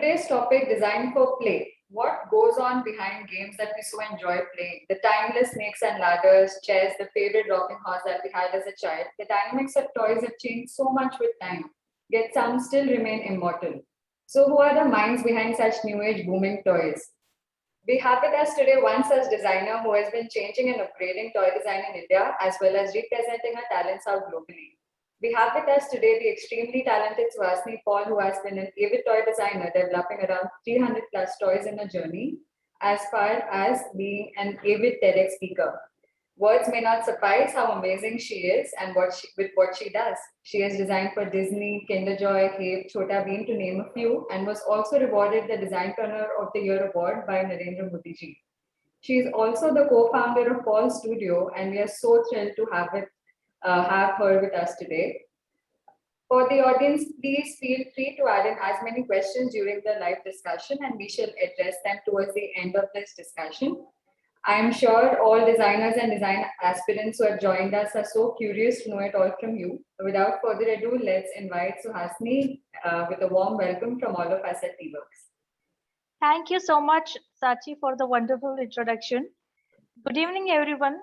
today's topic, design for play. What goes on behind games that we so enjoy playing? The timeless snakes and ladders, chess, the favorite rocking horse that we had as a child. The dynamics of toys have changed so much with time, yet some still remain immortal. So, who are the minds behind such new age booming toys? We have with us today one such designer who has been changing and upgrading toy design in India as well as representing her talents out globally. We have with us today the extremely talented Swasni Paul, who has been an avid toy designer, developing around 300 plus toys in a journey, as far as being an avid TEDx speaker. Words may not suffice how amazing she is and with what she does. She has designed for Disney, Kinder Joy, Have, Chhota Bheem to name a few, and was also rewarded the Designer of the Year award by Narendra Modi ji. She is also the co-founder of Paul Studio, and we are so thrilled to have her with us today. For the audience, please feel free to add in as many questions during the live discussion, and we shall address them towards the end of this discussion. I am sure all designers and design aspirants who have joined us are so curious to know it all from you. Without further ado, let's invite Suhasini with a warm welcome from all of us at T-Works. Thank you so much, Sachi, for the wonderful introduction. Good evening, everyone.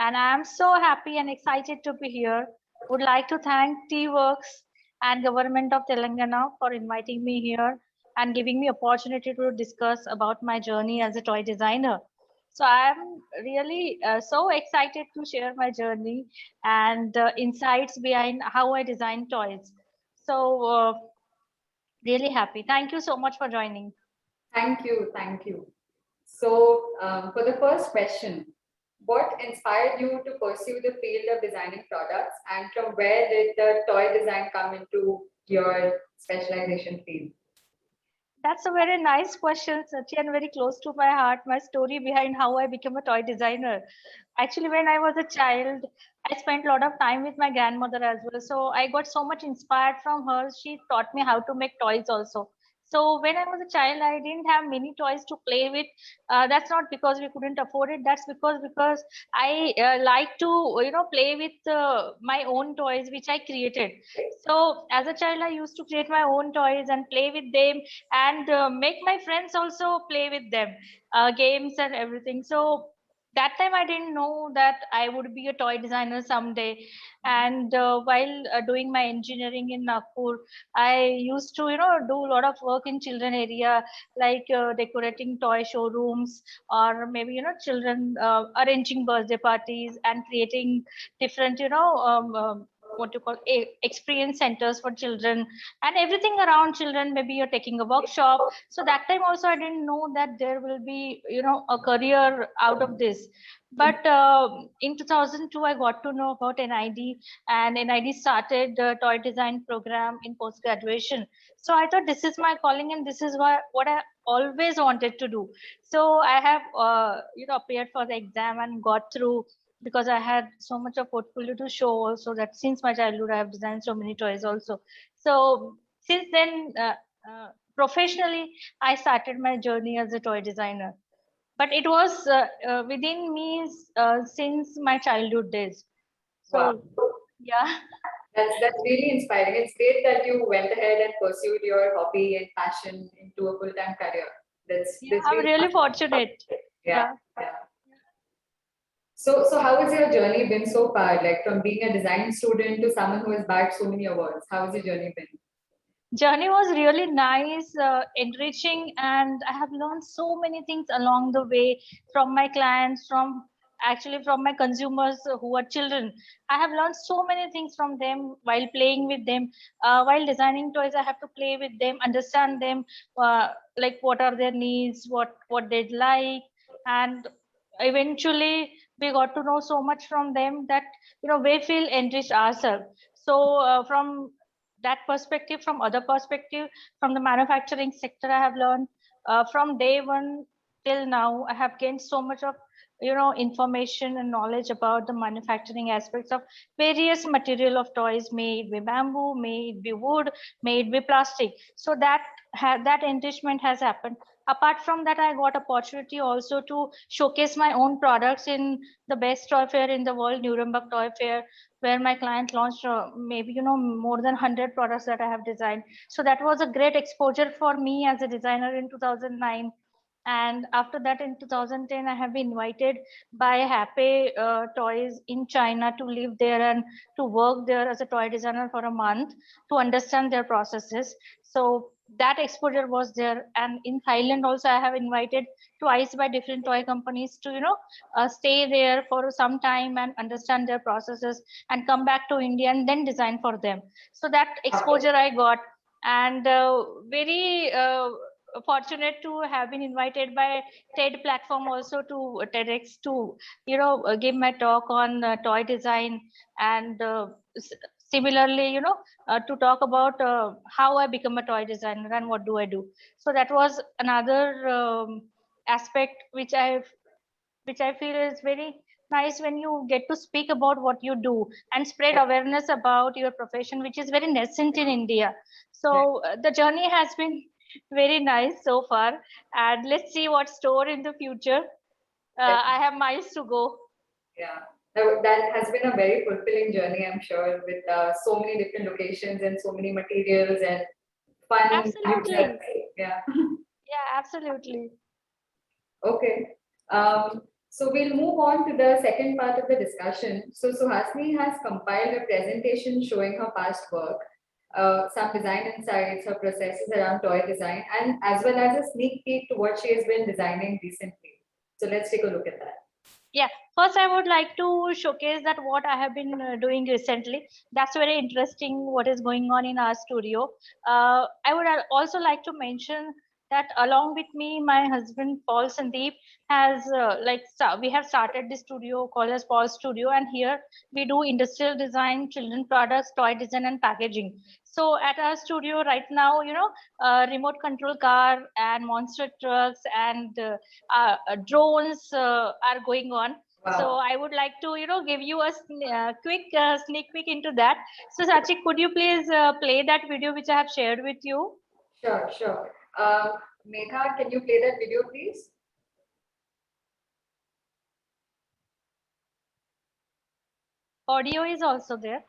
And I am so happy and excited to be here. Would like to thank T-Works and Government of Telangana for inviting me here and giving me opportunity to discuss about my journey as a toy designer. So I'm really so excited to share my journey and insights behind how I design toys. So really happy. Thank you so much for joining. Thank you. Thank you. So for the first question, what inspired you to pursue the field of designing products, and from where did the toy design come into your specialization field? That's a very nice question, Sachi, and very close to my heart. My story behind how I became a toy designer. Actually, when I was a child, I spent a lot of time with my grandmother as well. So I got so much inspired from her. She taught me how to make toys also. So when I was a child, I didn't have many toys to play with. That's not because we couldn't afford it. That's because I like to play with my own toys which I created. So as a child, I used to create my own toys and play with them and make my friends also play with them, games and everything. So that time I didn't know that I would be a toy designer someday. And while doing my engineering in Nagpur, I used to do a lot of work in children area, like decorating toy showrooms, or maybe children arranging birthday parties and creating different what you call experience centers for children and everything around children. Maybe you're taking a workshop. So that time also I didn't know that there will be a career out of this. But in 2002 I got to know about NID, and NID started the toy design program in post graduation. So I thought this is my calling and this is what I always wanted to do. So I have appeared for the exam and got through, because I had so much of portfolio to show also, that since my childhood I have designed so many toys also. So since then, professionally, I started my journey as a toy designer. But it was within me since my childhood days. So, wow. yeah. That's really inspiring. It's great that you went ahead and pursued your hobby and passion into a full-time career. I'm really fortunate. Yeah. So how has your journey been so far? Like from being a design student to someone who has bagged so many awards, how has your journey been? Journey was really nice, enriching, and I have learned so many things along the way from my clients, from my consumers who are children. I have learned so many things from them while playing with them. While designing toys, I have to play with them, understand them, like what are their needs, what they'd like, and eventually we got to know so much from them that we feel enriched ourselves. So from that perspective, from other perspective, from the manufacturing sector, I have learned from day one till now. I have gained so much of information and knowledge about the manufacturing aspects of various material of toys, may it be bamboo, may it be wood, may it be plastic. So that enrichment has happened. Apart from that, I got opportunity also to showcase my own products in the best toy fair in the world, Nuremberg Toy Fair, where my client launched maybe more than 100 products that I have designed. So that was a great exposure for me as a designer in 2009. And after that, in 2010, I have been invited by Happy Toys in China to live there and to work there as a toy designer for a month to understand their processes. So that exposure was there. And in Thailand also, I have invited twice by different toy companies to stay there for some time and understand their processes and come back to India and then design for them. So that exposure I got. And very fortunate to have been invited by TED platform also to TEDx to give my talk on toy design. And similarly to talk about how I become a toy designer and what do I do. So that was another aspect which I feel is very nice when you get to speak about what you do and spread awareness about your profession, which is very nascent in India. So the journey has been very nice so far, and let's see what's store in the future. I have miles to go. Yeah, that has been a very fulfilling journey, I'm sure, with so many different locations and so many materials and fun Absolutely. Yeah. Yeah, absolutely. Okay. So we'll move on to the second part of the discussion. So Suhasini has compiled a presentation showing her past work, some design insights, her processes around toy design, and as well as a sneak peek to what she has been designing recently. So let's take a look at that. Yeah, first I would like to showcase that what I have been doing recently. That's very interesting what is going on in our studio. I would also like to mention that along with me, my husband Paul Sandeep has we have started this studio called as Paul Studio, and here we do industrial design, children products, toy design, and packaging. So at our studio right now, remote control car and monster trucks and drones are going on. Wow. So I would like to, give you a quick sneak peek into that. So Sachik, could you please play that video which I have shared with you? Sure, sure. Megha, can you play that video, please? Audio is also there.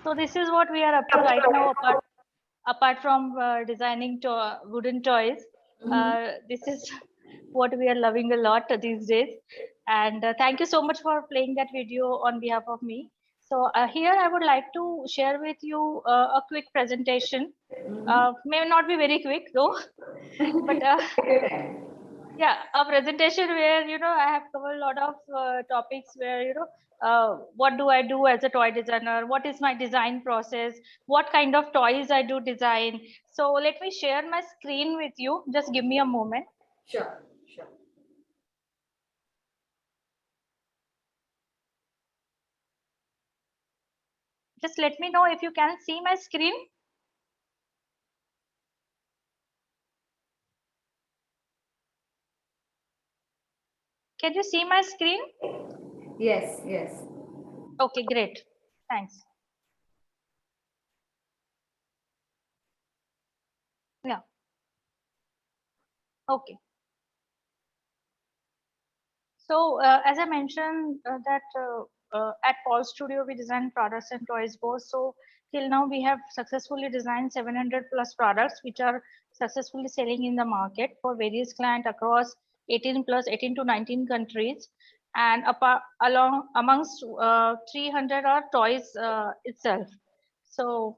So this is what we are up to right now, apart from designing wooden toys. This is what we are loving a lot these days. And thank you so much for playing that video on behalf of me. So here I would like to share with you a quick presentation. May not be very quick though, but yeah, a presentation where I have covered a lot of topics where what do I do as a toy designer, what is my design process, what kind of toys I do design. So let me share my screen with you, just give me a moment. Sure, sure. Just let me know if you can see my screen. Can you see my screen? Yes, yes. Okay, great, thanks. Yeah, okay. So as I mentioned that at Paul Studio, we design products and toys both. So till now we have successfully designed 700 plus products which are successfully selling in the market for various clients across 18 to 19 countries, and apart along amongst 300 are toys itself. So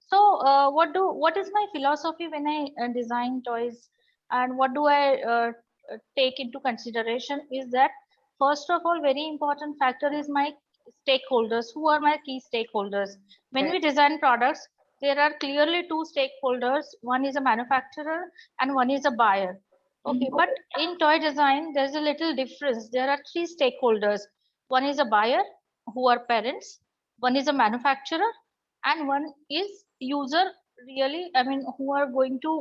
what is my philosophy when I design toys, and what do I take into consideration is that, first of all, very important factor is my stakeholders. Who are my key stakeholders? When we Right. design products, there are clearly two stakeholders. One is a manufacturer and one is a buyer. Okay, Mhm. but in toy design, there's a little difference. There are three stakeholders. One is a buyer, who are parents. One is a manufacturer, and one is user, really, I mean, who are going to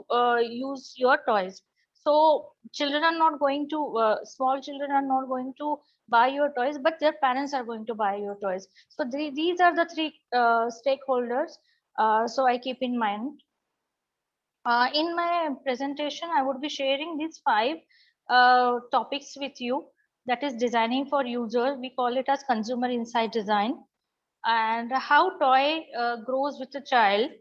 use your toys. So children are not going to small children are not going to buy your toys, but their parents are going to buy your toys. So these are the three stakeholders, so I keep in mind. In my presentation, I would be sharing these five topics with you. That is designing for user. We call it as consumer insight design, and how toy grows with a child,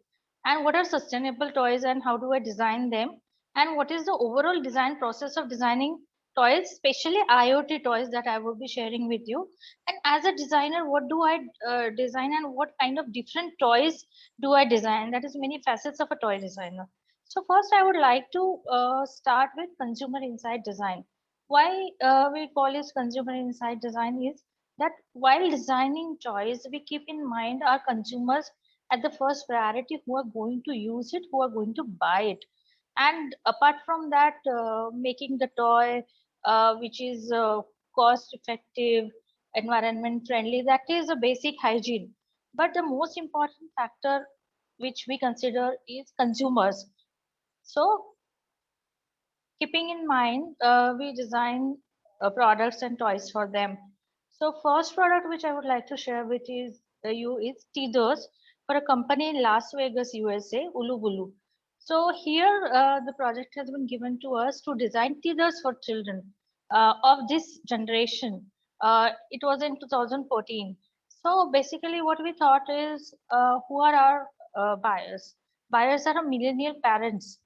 and what are sustainable toys and how do I design them, and what is the overall design process of designing toys, especially IoT toys, that I will be sharing with you. And as a designer, what do I design, and what kind of different toys do I design? That is many facets of a toy designer. So first, I would like to start with consumer insight design. Why we call it consumer insight design is that while designing toys, we keep in mind our consumers at the first priority, who are going to use it, who are going to buy it. And apart from that, making the toy which is cost effective, environment friendly, that is a basic hygiene. But the most important factor which we consider is consumers. So keeping in mind, we design products and toys for them. So first product which I would like to share with you is Teethers for a company in Las Vegas, USA, Ulubulu. So here the project has been given to us to design teethers for children of this generation. It was in 2014. So basically what we thought is, who are our buyers? Buyers are millennial parents,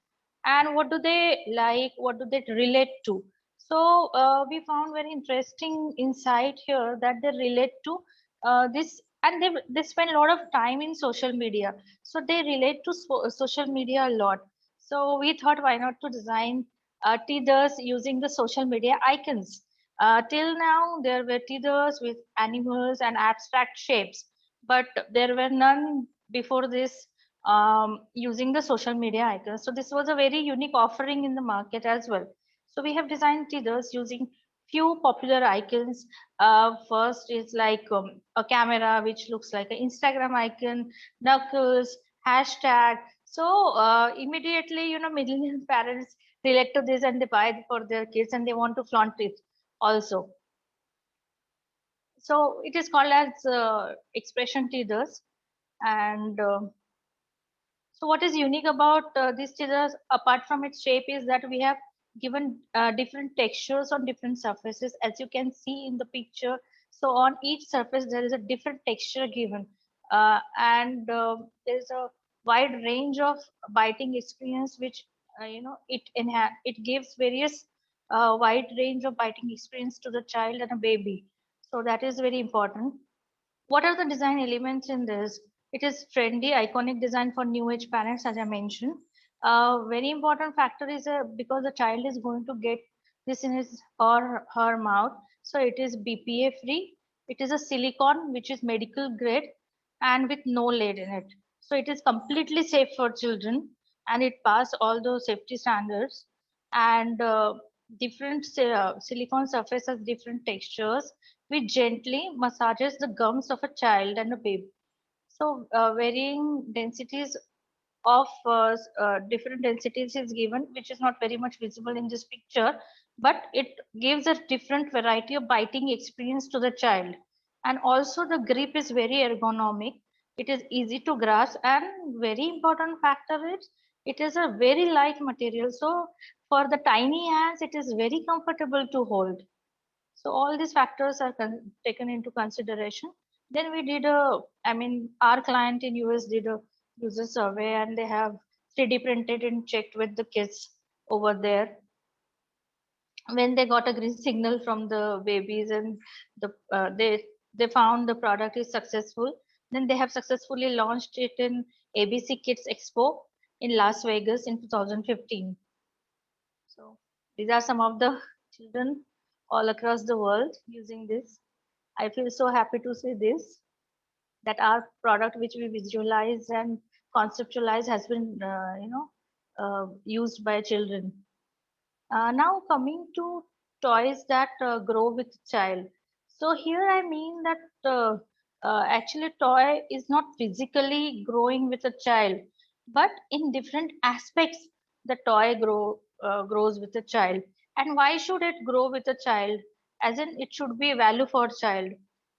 and what do they like, what do they relate to. So we found very interesting insight here that they relate to this, and they spend a lot of time in social media, so they relate to social media a lot. So we thought, why not to design teethers using the social media icons. Till now there were teethers with animals and abstract shapes, but there were none before this using the social media icons. So this was a very unique offering in the market as well. So we have designed teethers using few popular icons. First is like a camera which looks like an Instagram icon, knuckles, hashtag. So immediately, millennial parents relate to this and they buy it for their kids and they want to flaunt it also. So it is called as expression teethers. And so what is unique about these scissors, apart from its shape, is that we have given different textures on different surfaces, as you can see in the picture. So on each surface, there is a different texture given. And there is a wide range of biting experience, which, it gives various wide range of biting experience to the child and a baby. So that is very important. What are the design elements in this? It is trendy, iconic design for new age parents, as I mentioned. Very important factor is because the child is going to get this in his or her mouth. So it is BPA free. It is a silicone which is medical grade and with no lead in it. So it is completely safe for children and it passed all those safety standards. And different silicone surface has different textures which gently massages the gums of a child and a baby. So varying densities of different densities is given, which is not very much visible in this picture, but it gives a different variety of biting experience to the child. And also the grip is very ergonomic. It is easy to grasp, and very important factor is it is a very light material. So for the tiny hands, it is very comfortable to hold. So all these factors are taken into consideration. Then we did a, I mean, our client in US did a user survey, and they have 3D printed and checked with the kids over there. When they got a green signal from the babies, and they found the product is successful, then they have successfully launched it in ABC Kids Expo in Las Vegas in 2015. So these are some of the children all across the world using this. I feel so happy to say this, that our product which we visualize and conceptualize has been used by children. Now coming to toys that grow with child. So here I mean that actually toy is not physically growing with a child, but in different aspects the toy grows with a child. And why should it grow with a child? As in, it should be value for child,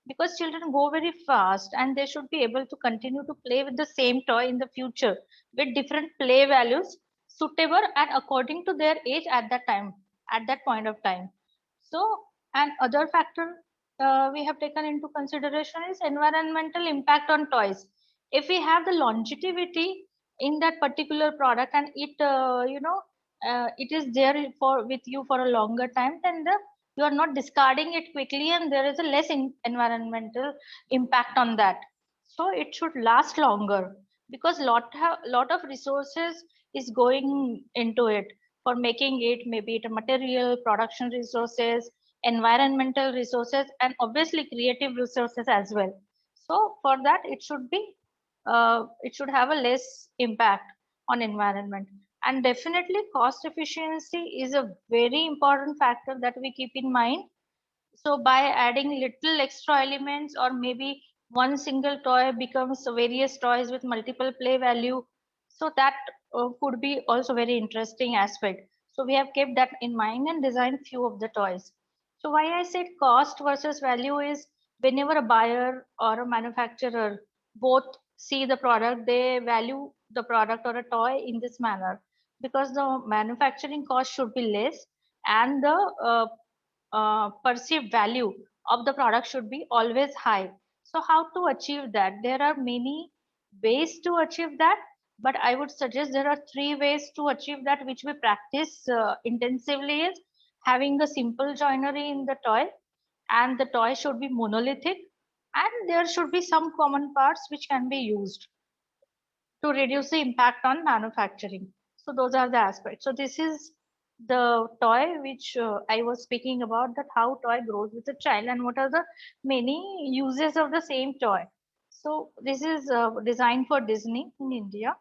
because children go very fast and they should be able to continue to play with the same toy in the future with different play values suitable and according to their age at that time, at that point of time. So, and other factor we have taken into consideration is environmental impact on toys. If we have the longevity in that particular product, and it it is there for with you for a longer time, then you are not discarding it quickly, and there is a less environmental impact on that. So it should last longer, because lot of resources is going into it for making it, maybe it a material, production resources, environmental resources, and obviously creative resources as well. So for that it should have a less impact on environment. And definitely cost efficiency is a very important factor that we keep in mind. So by adding little extra elements, or maybe one single toy becomes various toys with multiple play value, so that could be also very interesting aspect. So we have kept that in mind and designed few of the toys. So why I said cost versus value is, whenever a buyer or a manufacturer both see the product, they value the product or a toy in this manner, because the manufacturing cost should be less, and the perceived value of the product should be always high. So how to achieve that? There are many ways to achieve that, but I would suggest there are three ways to achieve that, which we practice intensively. Is having a simple joinery in the toy, and the toy should be monolithic, and there should be some common parts which can be used to reduce the impact on manufacturing. So those are the aspects. So this is the toy which I was speaking about, that how toy grows with a child and what are the many uses of the same toy. So this is designed for Disney in India.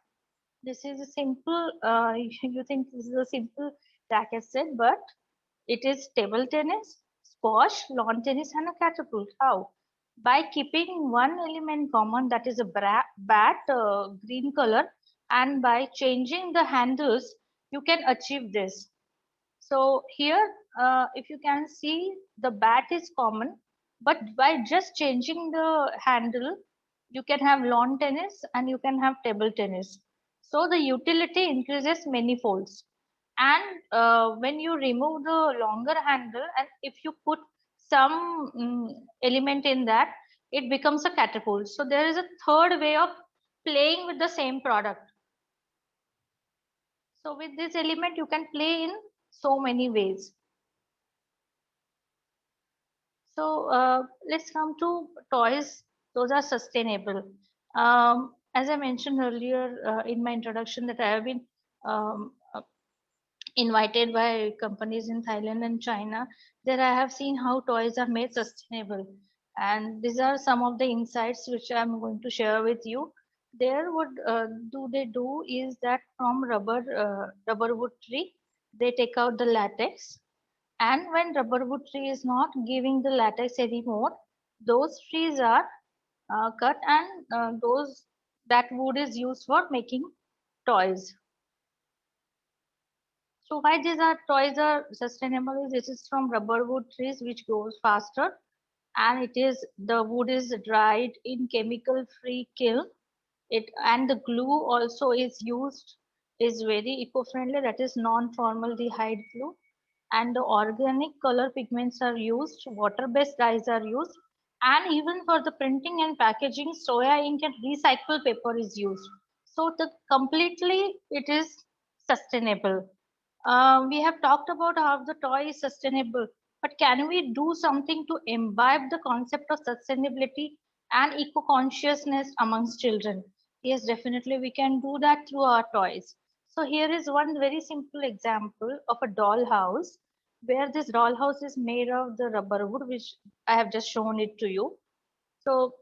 This is a simple, you think this is a simple racket set, but it is table tennis, squash, lawn tennis, and a catapult. How? By keeping one element common, that is a bat, green color, and by changing the handles, you can achieve this. So here, if you can see, the bat is common, but by just changing the handle, you can have lawn tennis and you can have table tennis. So the utility increases many folds. And when you remove the longer handle, and if you put some element in that, it becomes a catapult. So there is a third way of playing with the same product. So with this element, you can play in so many ways. So let's come to toys. Those are sustainable. As I mentioned earlier in my introduction, that I have been invited by companies in Thailand and China. There I have seen how toys are made sustainable. And these are some of the insights which I'm going to share with you. There, what do they do is that from rubber wood tree, they take out the latex, and when rubber wood tree is not giving the latex anymore, those trees are cut, and those that wood is used for making toys. So why these are toys are sustainable is, this is from rubber wood trees which grows faster, and it is, the wood is dried in chemical free kiln. It, and the glue also is used, is very eco-friendly, that is non-formaldehyde glue, and the organic color pigments are used, water based dyes are used, And even for the printing and packaging, soya ink and recycled paper is used. So the completely it is sustainable. We have talked about how the toy is sustainable, but can we do something to imbibe the concept of sustainability and eco-consciousness amongst children? Yes, definitely we can do that through our toys. So here is one very simple example of a doll house, where this doll house is made of the rubber wood, which I have just shown it to you. So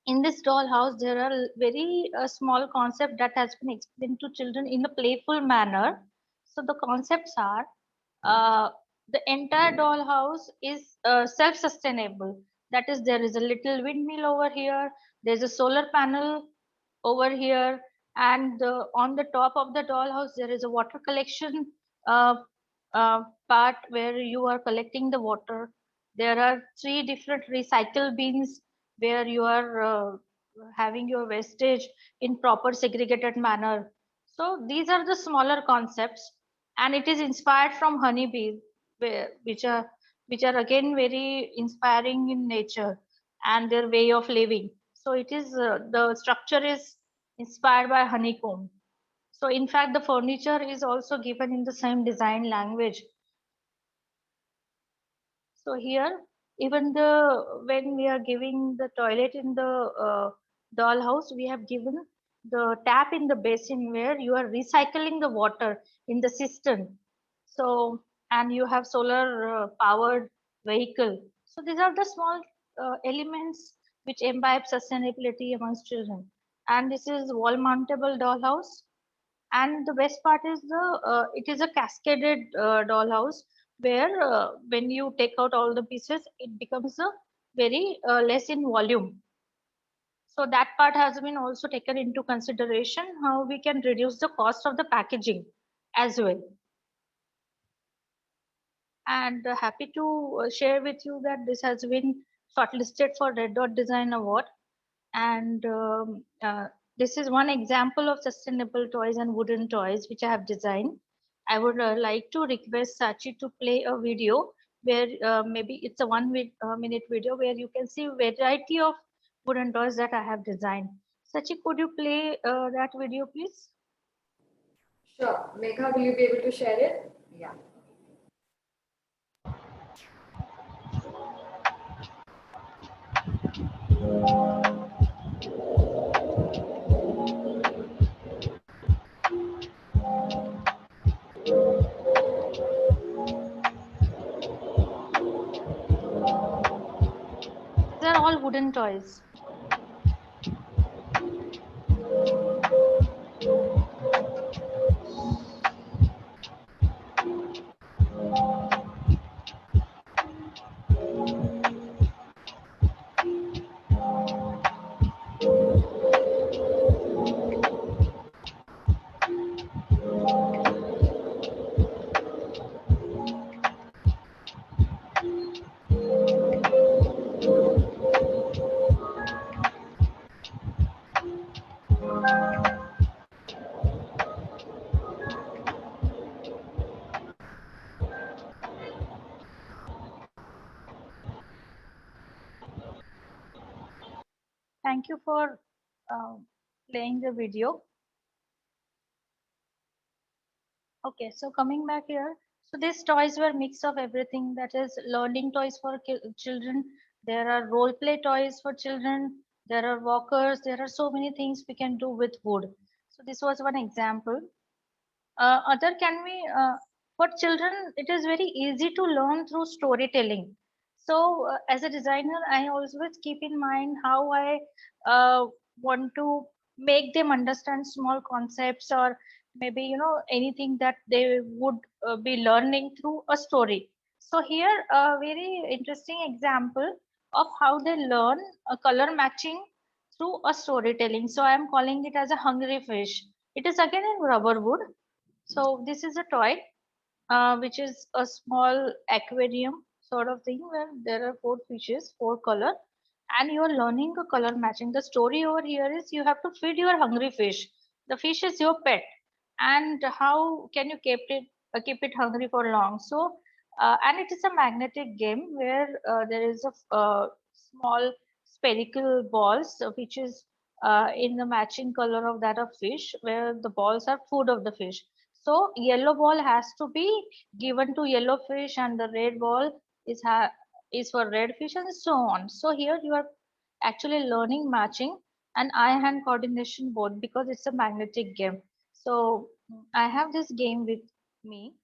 in this dollhouse, there are very small concept that has been explained to children in a playful manner. So the concepts are the entire dollhouse is self-sustainable. That is, there is a little windmill over here. There's a solar panel over here, and on the top of the dollhouse there is a water collection uh, part where you are collecting the water. There are three different recycle bins where you are having your wastage in proper segregated manner. So these are the smaller concepts, and it is inspired from honeybees, which are again very inspiring in nature and their way of living. So it is the structure is inspired by honeycomb. So in fact, the furniture is also given in the same design language. So here, even the when we are giving the toilet in the dollhouse, we have given the tap in the basin where you are recycling the water in the cistern. So, and you have solar powered vehicle. So these are the small elements which imbibe sustainability amongst children. And this is wall mountable dollhouse, and the best part is it is a cascaded dollhouse where when you take out all the pieces it becomes a very less in volume. So that part has been also taken into consideration, how we can reduce the cost of the packaging as well. And happy to share with you that this has been shortlisted for Red Dot Design Award. And this is one example of sustainable toys and wooden toys which I have designed. I would like to request Sachi to play a video where maybe it's a minute video where you can see variety of wooden toys that I have designed. Sachi, could you play that video, please? Sure. Megha, will you be able to share it? Yeah. These are all wooden toys. Thank you for uh, playing the video. Okay, so coming back here, so these toys were mix of everything, that is learning toys for children. There are role play toys for children. There are walkers. There are so many things we can do with wood. So this was one example. Other can we, for children, it is very easy to learn through storytelling. So as a designer, I always keep in mind how I uh, want to make them understand small concepts, or maybe anything that they would be learning through a story. So here a very interesting example of how they learn color matching through a storytelling. So I am calling it as a hungry fish. It is again in rubber wood. So this is a toy, which is a small aquarium sort of thing where there are four fishes, four color, and you are learning a color matching. The story over here is you have to feed your hungry fish. The fish is your pet, and how can you keep it hungry for long? So, and it is a magnetic game where there is a small spherical balls, which is in the matching color of that of fish, where the balls are food of the fish. So yellow ball has to be given to yellow fish, and the red ball is for red fish, and so on. So here you are actually learning matching and eye hand coordination both, because it's a magnetic game. So I have this game with me.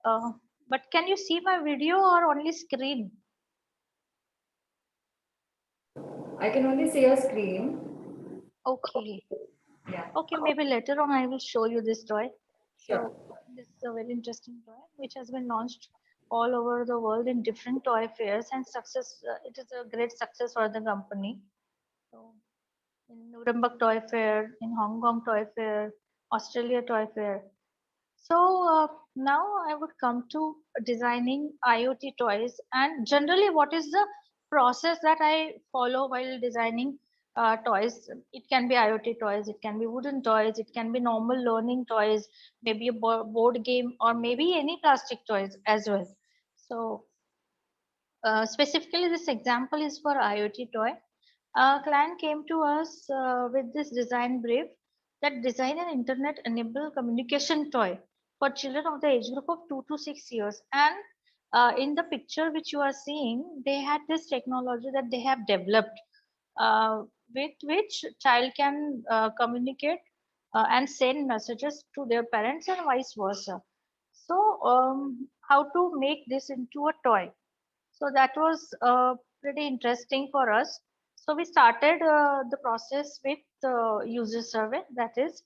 But can you see my video or only screen? I can only see your screen. Okay. Yeah, Okay, maybe later on I will show you this toy. sure. So this is a very interesting toy which has been launched all over the world in different toy fairs, and success. It is a great success for the company. So in Nuremberg Toy Fair, in Hong Kong Toy Fair, Australia Toy Fair. So now I would come to designing IoT toys, and generally what is the process that I follow while designing toys. It can be IoT toys, it can be wooden toys, it can be normal learning toys, maybe a board game, or maybe any plastic toys as well. So specifically this example is for IoT toy. A client came to us with this design brief, that design an internet enabled communication toy for children of the age group of 2 to 6 years. And in the picture which you are seeing, they had this technology that they have developed, uh, with which child can communicate and send messages to their parents and vice versa. So how to make this into a toy? So that was pretty interesting for us. So we started the process with user survey, that is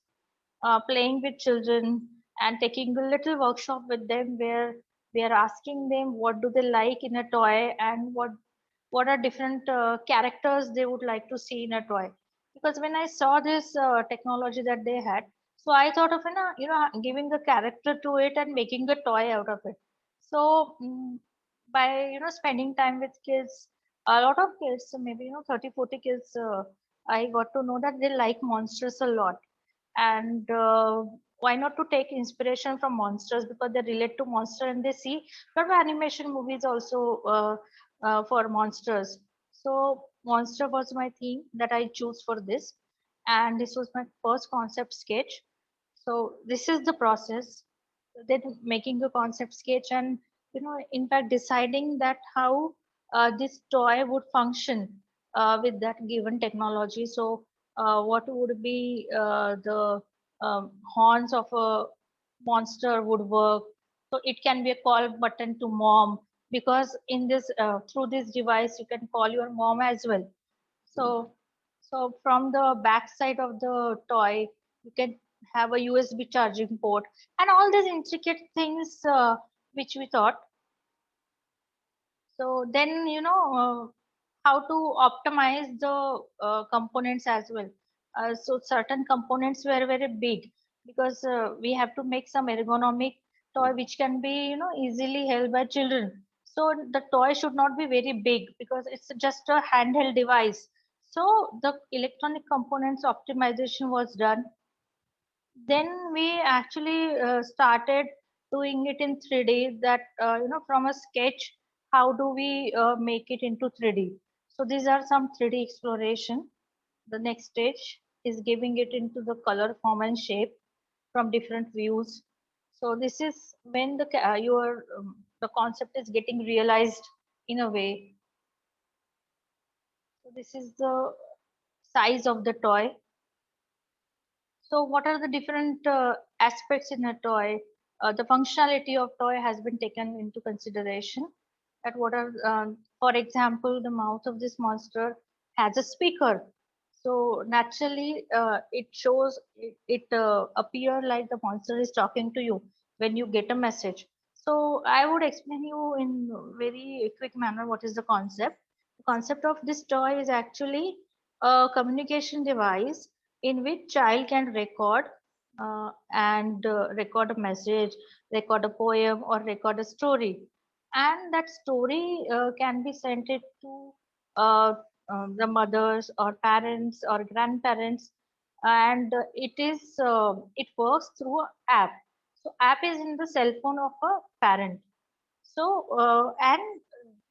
playing with children and taking a little workshop with them, where we are asking them what do they like in a toy, and what are different characters they would like to see in a toy. Because when I saw this technology that they had, so I thought of giving a character to it and making a toy out of it. So by spending time with kids, a lot of kids, so maybe 30 40 kids, I got to know that they like monsters a lot. And why not to take inspiration from monsters, because they relate to monster and they see lot of animation movies also for monsters. So monster was my theme that I choose for this, and this was my first concept sketch. So this is the process, then making a concept sketch, and in fact deciding that how this toy would function with that given technology. So what would be the horns of a monster would work. So it can be a call button to mom, because in this through this device you can call your mom as well. So from the back side of the toy, you can have a USB charging port, and all these intricate things which we thought. So then how to optimize the components as well. So certain components were very big, because we have to make some ergonomic toy which can be easily held by children. So the toy should not be very big, because it's just a handheld device. So the electronic components optimization was done. Then we actually started doing it in 3D, that from a sketch, how do we make it into 3D. So these are some 3D exploration. The next stage is giving it into the color, form and shape from different views. So this is when the concept is getting realized in a way. So this is the size of the toy. So what are the different aspects in a toy? The functionality of toy has been taken into consideration. That what are, for example, the mouth of this monster has a speaker. So naturally, it shows it appear like the monster is talking to you when you get a message. So I would explain you in very quick manner what is the concept. The concept of this toy is actually a communication device in which child can record and record a message, record a poem, or record a story, and that story can be sent it to uh, the mothers or parents or grandparents, and it works through a app. So app is in the cell phone of a parent. So and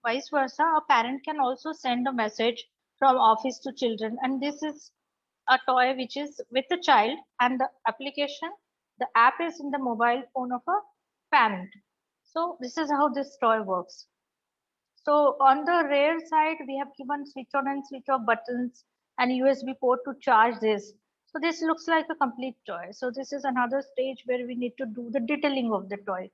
vice versa, a parent can also send a message from office to children, and this is a toy which is with the child, and the app is in the mobile phone of a parent. So this is how this toy works. So on the rear side, we have given switch on and switch off buttons and USB port to charge this. So this looks like a complete toy. So this is another stage where we need to do the detailing of the toy.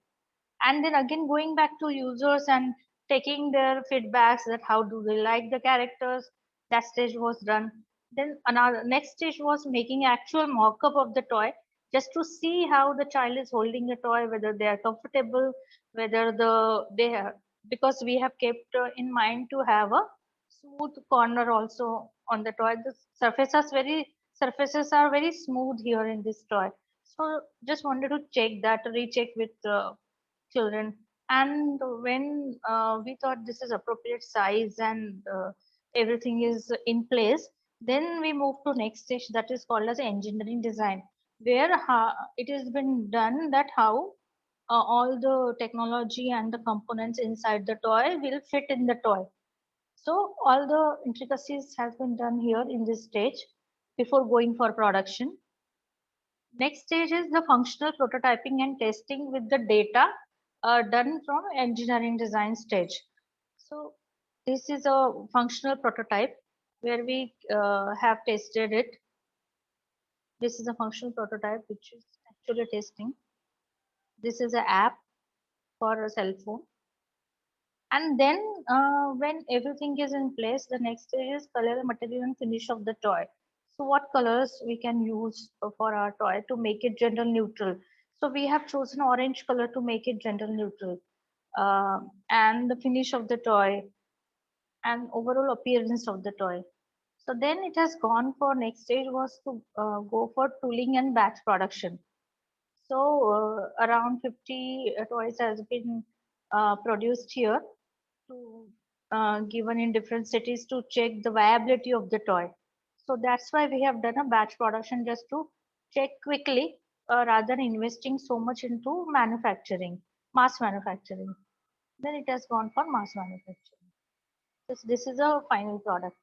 And then again, going back to users and taking their feedbacks, that how do they like the characters, that stage was done. Then another next stage was making actual mock-up of the toy, just to see how the child is holding the toy, whether they are comfortable, whether they are, because we have kept in mind to have a smooth corner also on the toy. The surfaces are very smooth here in this toy. So just wanted to check that, recheck with children. And when we thought this is appropriate size and everything is in place, then we move to next stage, that is called as engineering design, where it has been done that how all the technology and the components inside the toy will fit in the toy. So all the intricacies has been done here in this stage before going for production. Next stage is the functional prototyping and testing with the data done from engineering design stage. So this is a functional prototype where we have tested it. This is a functional prototype which is actually testing. This is an app for a cell phone. And then when everything is in place, the next stage is color, material and finish of the toy. So what colors we can use for our toy to make it gender neutral? So we have chosen orange color to make it gender neutral. And the finish of the toy and overall appearance of the toy. So then it has gone for next stage was to go for tooling and batch production. So around 50 toys has been produced here to given in different cities to check the viability of the toy. So that's why we have done a batch production, just to check quickly rather than investing so much into manufacturing, mass manufacturing. Then it has gone for mass manufacturing. This is a final product.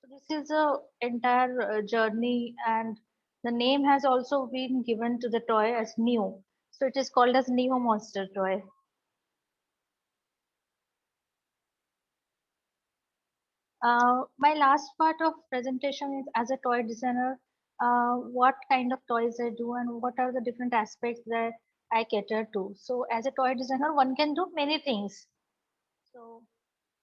So this is a entire journey, and the name has also been given to the toy as Neo. So it is called as Neo Monster toy. My last part of presentation is as a toy designer, what kind of toys I do and what are the different aspects that I cater to. So as a toy designer, one can do many things. So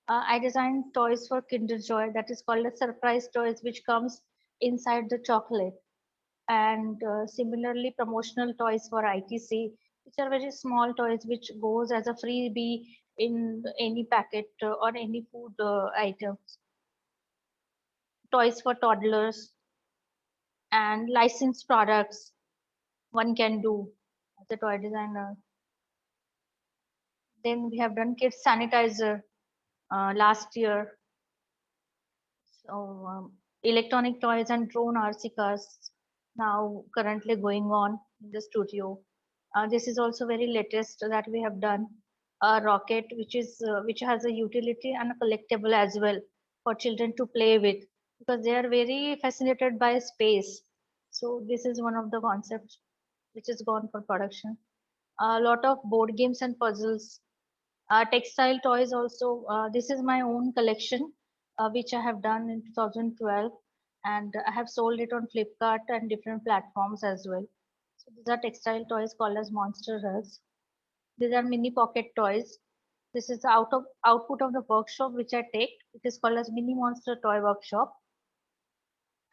I design toys for Kinder Joy, that is called as surprise toys, which comes inside the chocolate. And similarly, promotional toys for ITC, which are very small toys, which goes as a freebie in any packet or any food items. Toys for toddlers and licensed products one can do as a toy designer. Then we have done kids sanitizer last year. So electronic toys and drone RC cars now currently going on in the studio. This is also very latest that we have done. A rocket which has a utility and a collectible as well for children to play with, because they are very fascinated by space. So this is one of the concepts which is gone for production. A lot of board games and puzzles, textile toys also. This is my own collection, which I have done in 2012, and I have sold it on Flipkart and different platforms as well. So these are textile toys called as Monster Rugs. These are mini pocket toys. This is the output of the workshop which I take. It is called as Mini Monster Toy Workshop.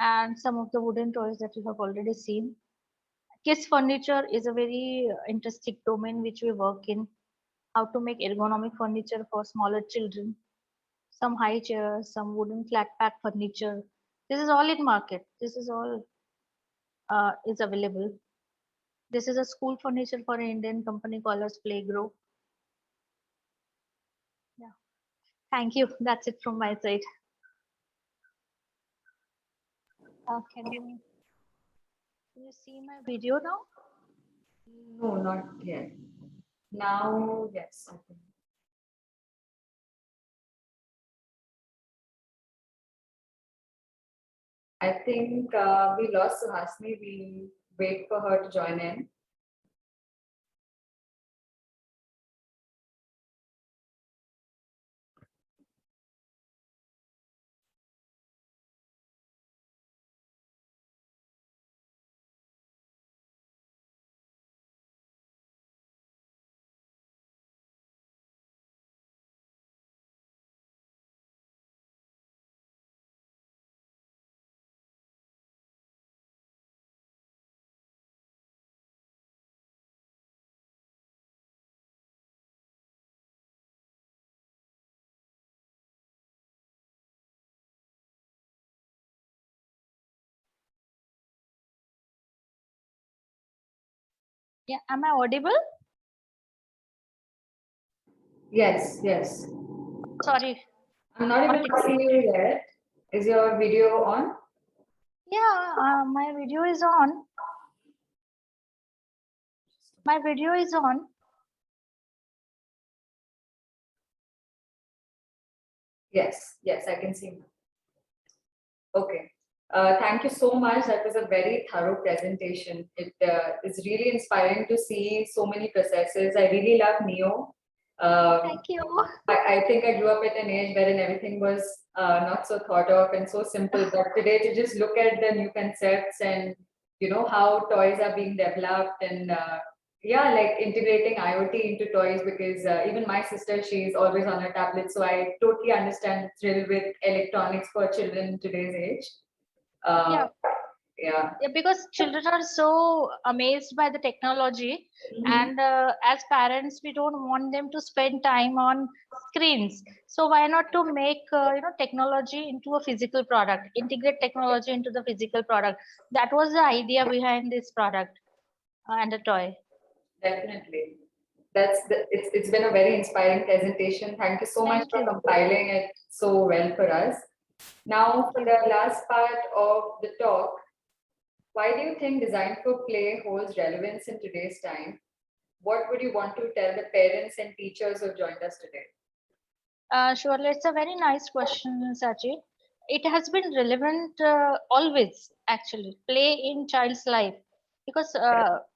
And some of the wooden toys that you have already seen. Kids furniture is a very interesting domain which we work in. How to make ergonomic furniture for smaller children. Some high chairs, some wooden flat pack furniture. This is all in market. This is all is available. This is a school furniture for an Indian company called as Playgrow. Yeah. Thank you. That's it from my side. Can you see my video now? No, not yet. Now, yes. I think. I think we lost Suhasini. We'll wait for her to join in. Yeah, am I audible? Yes, yes. Sorry. I'm not able to see you yet. Is your video on? Yeah, my video is on. My video is on. Yes, yes, I can see. Okay. Thank you so much. That was a very thorough presentation. It is really inspiring to see so many processes. I really love Neo. Thank you. I think I grew up at an age wherein everything was not so thought of and so simple. But today, to just look at the new concepts and how toys are being developed and yeah, like integrating IoT into toys because even my sister, she's always on her tablet, so I totally understand the thrill with electronics for children in today's age. Yeah. Yeah. Yeah, because children are so amazed by the technology, and as parents, we don't want them to spend time on screens. So why not to make technology into a physical product, integrate technology into the physical product? That was the idea behind this product and a toy. Definitely. It's been a very inspiring presentation. Thank you so much Thank for you. compiling it so well for us. Now, for the last part of the talk, why do you think design for play holds relevance in today's time? What would you want to tell the parents and teachers who have joined us today? Sure, it's a very nice question, Sachi. It has been relevant always, actually, play in child's life, because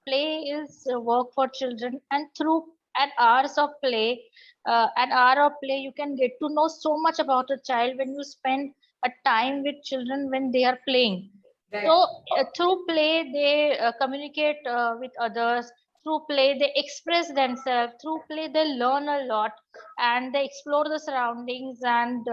play is work for children, and through an hour of play, you can get to know so much about a child when you spend a time with children when they are playing. So Right. through play, they communicate with others. Through play, they express themselves. Through play, they learn a lot, and they explore the surroundings and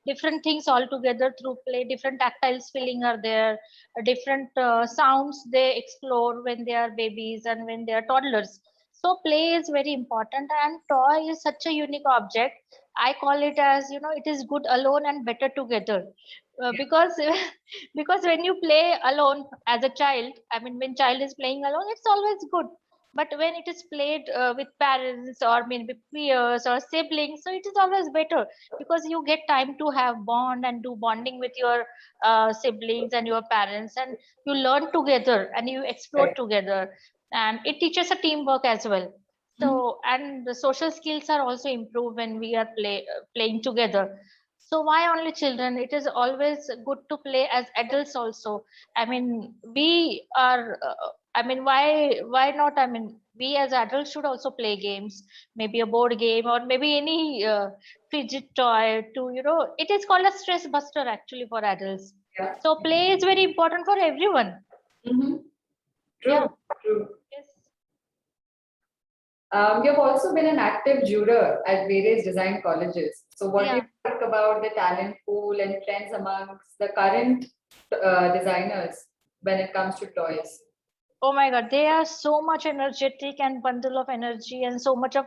different things altogether through play. Different tactile feeling are there, different sounds they explore when they are babies and when they are toddlers. So play is very important, and toy is such a unique object. I call it as, it is good alone and better together, because because when you play alone as a child, I mean, when child is playing alone, it's always good. But when it is played with parents or maybe peers or siblings, so it is always better, because you get time to have bond and do bonding with your siblings and your parents, and you learn together and you explore Right. together, and it teaches a teamwork as well. Mhm. So, and the social skills are also improved when we are playing together. So why only children? It is always good to play as adults also. I mean, we are. I mean, why not? I mean, we as adults should also play games. Maybe a board game or maybe any fidget toy. It is called a stress buster actually for adults. Yeah. So play is very important for everyone. Mhm. Yeah. True. True. Yes. You've also been an active juror at various design colleges. So, what do you Yeah. think about the talent pool and trends amongst the current designers when it comes to toys? Oh my God, they are so much energetic and bundle of energy, and so much of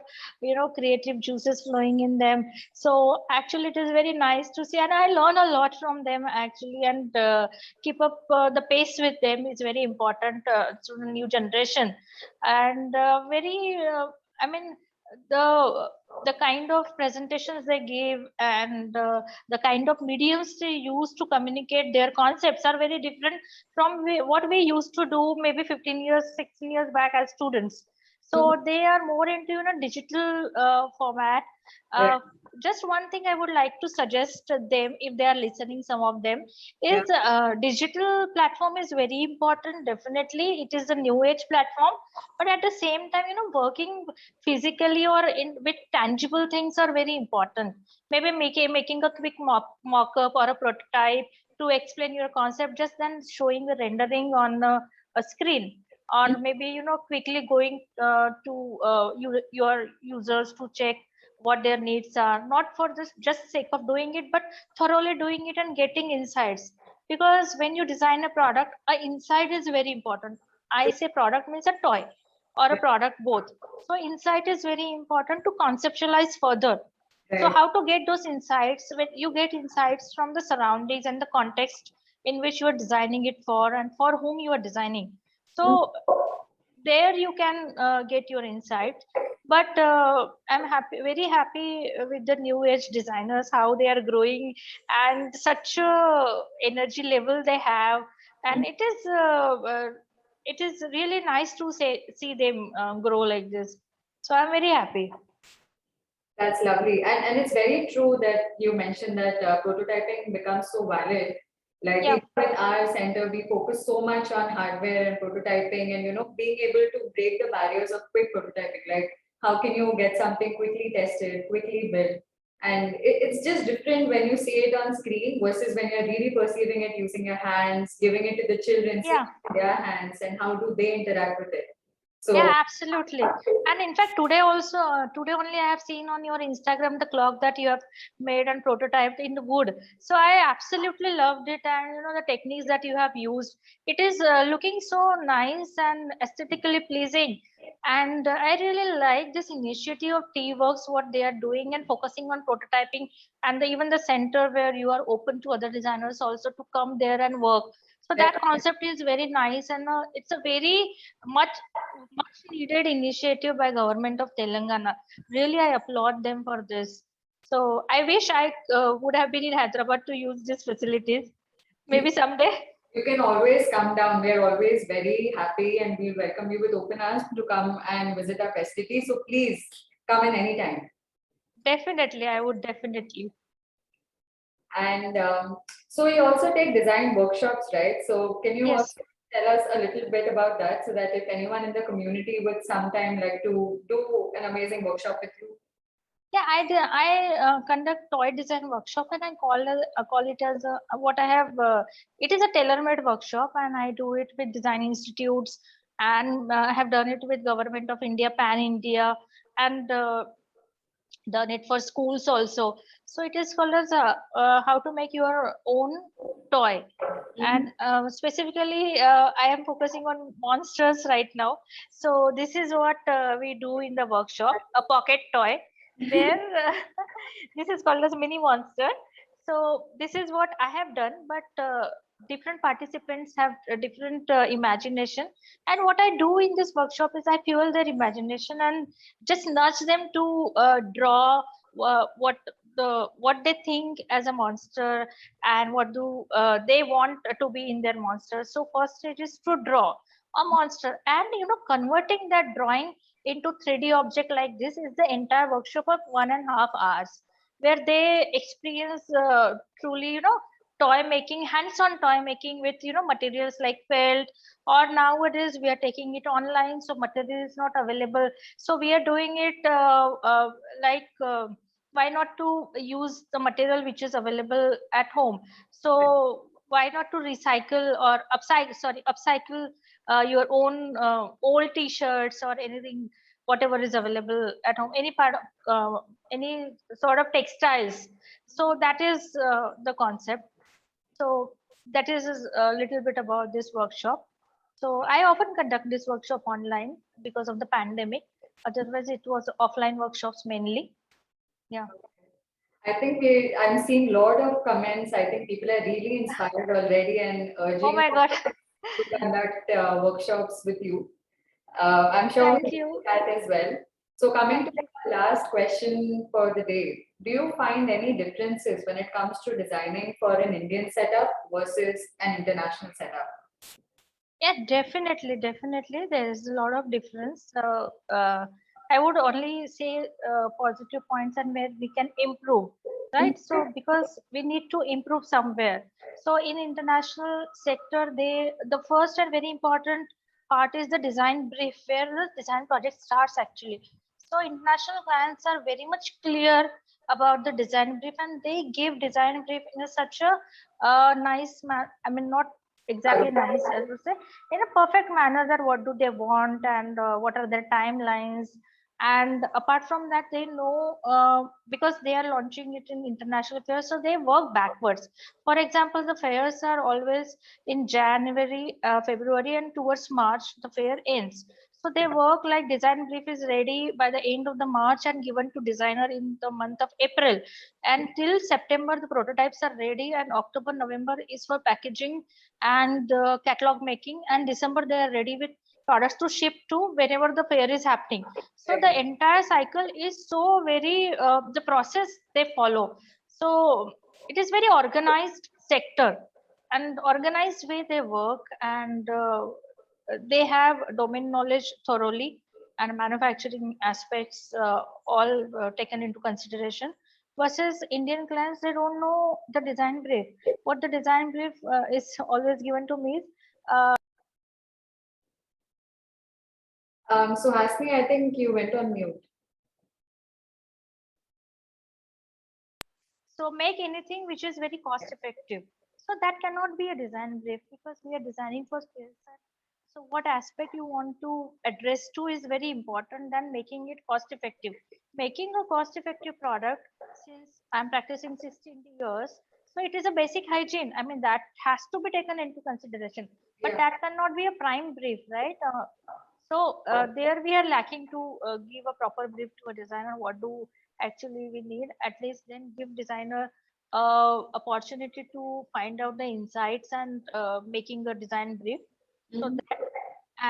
creative juices flowing in them. So actually, it is very nice to see, and I learn a lot from them actually, and keep up the pace with them is very important to the new generation, and very. I mean, the the kind of presentations they give, and the kind of mediums they use to communicate their concepts are very different from what we used to do maybe 15 years 16 years back as students. Mhm. So they are more into digital format. Right. uh, just one thing I would like to suggest to them if they are listening, some of them, is digital platform is very important. Definitely, it is a new age platform, but at the same time, working physically or in with tangible things are very important. Maybe making a quick mock up or a prototype to explain your concept, just then showing the rendering on a screen, or maybe quickly going to your users to check what their needs are, not for this just sake of doing it, but thoroughly doing it and getting insights. Because when you design a product, a insight is very important. I say product means a toy or a product both. So insight is very important to conceptualize further. So Right. how to get those insights? When you get insights from the surroundings and the context in which you are designing it for and for whom you are designing. So there you can get your insights. But I'm happy, very happy with the new age designers, how they are growing and such a energy level they have. And it is really nice to see them grow like this. So I'm very happy. That's lovely. And it's very true that you mentioned that prototyping becomes so valid. Like Yeah. even with our center, we focus so much on hardware and prototyping and, being able to break the barriers of quick prototyping. Like how can you get something quickly tested, quickly built? And it's just different when you see it on screen versus when you're really perceiving it using your hands, giving it to the children, seeing Yeah. it in their hands, and how do they interact with it. So Yeah, absolutely. And in fact, today also, today only I have seen on your Instagram the clock that you have made and prototyped in wood. So I absolutely loved it, and the techniques that you have used. It is looking so nice and aesthetically pleasing. And I really like this initiative of T-Works, what they are doing and focusing on prototyping, and even the center where you are open to other designers also to come there and work. So that concept is very nice, and it's a very much much needed initiative by government of Telangana. Really, I applaud them for this. So I wish I would have been in Hyderabad to use these facilities. Maybe someday. you can always come down. We're always very happy and we welcome you with open arms to come and visit our facility. So please come in anytime. Definitely, I would definitely. And so you also take design workshops, right? So can you Yes. also tell us a little bit about that so that if anyone in the community would sometime like to do an amazing workshop with you? Yeah, I conduct toy design workshop, and call it as what I have. It is a tailor-made workshop, and I do it with design institutes, and I have done it with Government of India, Pan India, and done it for schools also. So it is called as how to make your own toy. And specifically, I am focusing on monsters right now. So this is what we do in the workshop, a pocket toy, where this is called as mini monster. So this is what I have done, but different participants have a different imagination. And what I do in this workshop is I fuel their imagination and just nudge them to draw what they think as a monster, and what do they want to be in their monster. So first stage is to draw a monster, and converting that drawing into 3D object like this is the entire workshop of 1.5 hours, where they experience truly toy making, hands-on toy making with materials like felt, or nowadays we are taking it online, so material is not available. So we are doing it like why not to use the material which is available at home. So why not to recycle or upcycle your own old t-shirts or anything, whatever is available at home, any part of any sort of textiles. So that is the concept. So that is a little bit about this workshop. So I often conduct this workshop online because of the pandemic. Otherwise, it was offline workshops mainly. Yeah. I think I'm seeing a lot of comments. I think people are really inspired already and Oh urging my God. to conduct workshops with you. I'm sure we'll Thank do you. that as well. So coming to Thank you. the last question for the day, do you find any differences when it comes to designing for an Indian setup versus an international setup? Yeah, definitely, definitely. There is a lot of difference. I would only say positive points and where we can improve, right? So because we need to improve somewhere. So in international sector, the first and very important part is the design brief, where the design project starts actually. So international clients are very much clear about the design brief, and they give design brief in a such a nice I mean, not exactly nice, I would say, in a perfect manner, that what do they want and what are their timelines. And apart from that, they know, because they are launching it in international fairs, so they work backwards. For example, the fairs are always in January, February, and towards March the fair ends. So they work like design brief is ready by the end of the March and given to designer in the month of April. And till September the prototypes are ready, and October November is for packaging and catalog making, and December they are ready with products to ship to wherever the fair is happening. So the entire cycle is so very, the process they follow. So it is very organized sector, and organized way they work, and they have domain knowledge thoroughly, and manufacturing aspects all taken into consideration. Versus Indian clients, they don't know the design brief. What the design brief is always given to me is, Suhasini, I think you went on mute. so make anything which is very cost effective. So that cannot be a design brief, because we are designing for skill set. So what aspect you want to address to is very important than making it cost effective. Making a cost effective product, since I'm practicing 16 years, so it is a basic hygiene. I mean, that has to be taken into consideration. But Yeah. that cannot be a prime brief, right? So there we are lacking to give a proper brief to a designer. What do actually we need? At least then give designer opportunity to find out the insights and making a design brief. So Mhm. that,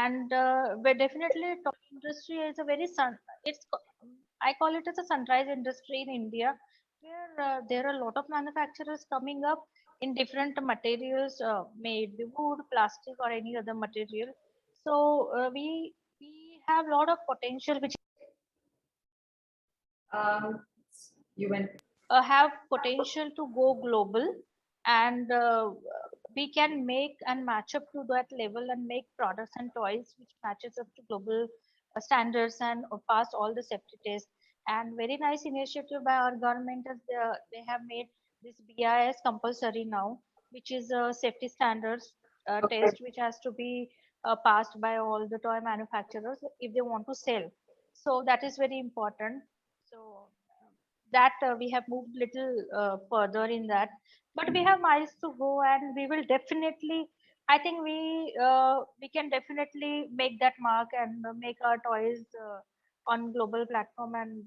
and but definitely toy industry is a very I call it as a sunrise industry in India, where there are a lot of manufacturers coming up in different materials, made the wood, plastic, or any other material. So we have a lot of potential, which Um, you went. have potential to go global, and we can make and match up to that level and make products and toys which matches up to global standards and pass all the safety tests. And very nice initiative by our government is they have made this BIS compulsory now, which is a safety standards Okay. test which has to be passed by all the toy manufacturers if they want to sell. So that is very important. So that we have moved little further in that, but we have miles to go, and we will definitely, I think we can definitely make that mark and make our toys on global platform. And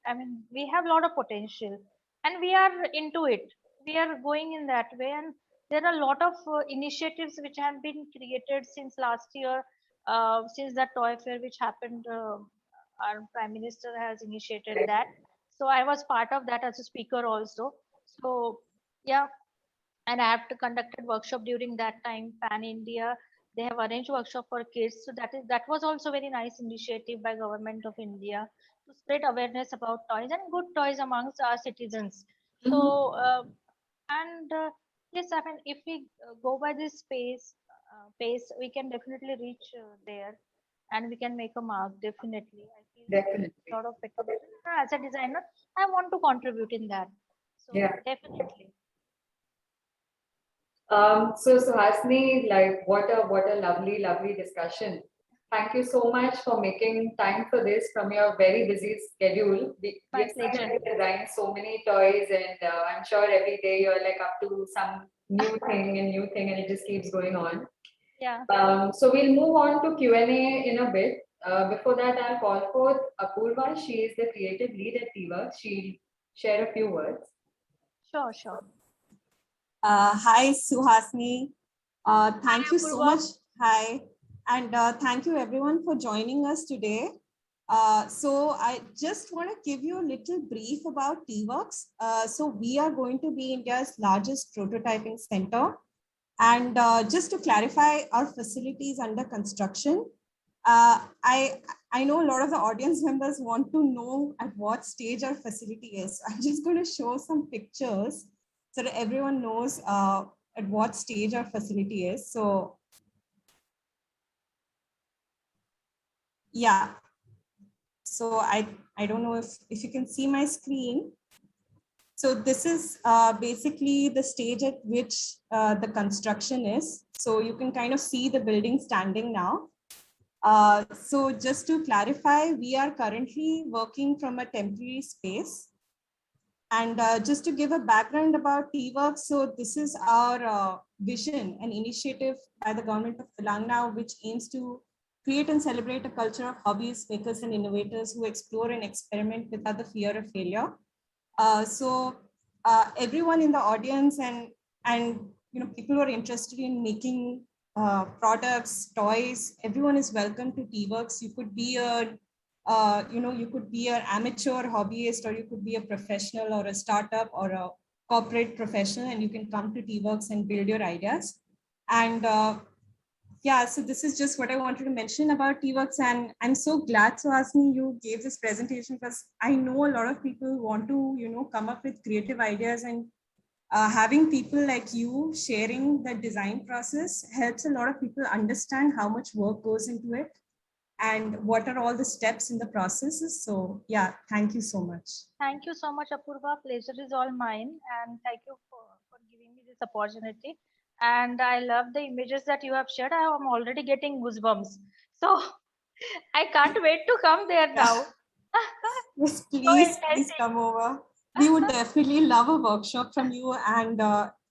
I mean, we have a lot of potential, and we are into it. We are going in that way, and there are a lot of initiatives which have been created since last year, since that toy fair which happened. Our Prime Minister has initiated that, so I was part of that as a speaker also. So yeah, and I have to conducted workshop during that time. Pan India, they have arranged workshop for kids. So that was also very nice initiative by Government of India to spread awareness about toys and good toys amongst our citizens. Mhm. So and yes, I mean, if we go by this pace, we can definitely reach there, and we can make a mark. Definitely, I feel that there is a Definitely. lot of potential. As a designer, I want to contribute in that. So Yeah. definitely. So Suhasini, like what a lovely discussion. Thank you so much for making time for this from your very busy schedule. We My have seen that pleasure. you design so many toys, and I'm sure every day you're like up to some new thing, and it just keeps going on. Yeah, So we'll move on to Q&A in a bit. Before that, I'll call forth Apurva. She is the creative lead at Tiva. She'll share a few words. sure, sure. Hi, Suhasini. Hi, Thank you so Apurva. much. Hi. And thank you everyone for joining us today. So I just want to give you a little brief about T-Works. So we are going to be India's largest prototyping center. And just to clarify, our facility is under construction. I know a lot of the audience members want to know at what stage our facility is. So I'm just going to show some pictures so that everyone knows at what stage our facility is. So yeah, so I don't know if you can see my screen. So this is basically the stage at which the construction is. So you can kind of see the building standing now. So just to clarify, we are currently working from a temporary space. And just to give a background about T-Works, so this is our vision and initiative by the government of Telangana, which aims to create and celebrate a culture of hobbies, makers, and innovators who explore and experiment without the fear of failure. So everyone in the audience and people who are interested in making products, toys, everyone is welcome to T-Works. You could be a you could be an amateur hobbyist, or you could be a professional or a startup or a corporate professional, and you can come to T-Works and build your ideas. And yeah, so this is just what I wanted to mention about T-Works, and I'm so glad, Suhasini, you gave this presentation, because I know a lot of people want to, come up with creative ideas, and having people like you sharing the design process helps a lot of people understand how much work goes into it and what are all the steps in the processes. So yeah, thank you so much. Thank you so much, Apurva. Pleasure is all mine. And thank you for giving me this opportunity. And I love the images that you have shared. I am already getting goosebumps. So I can't wait to come there now. Yes, So please exciting. come over. We would definitely love a workshop from you, and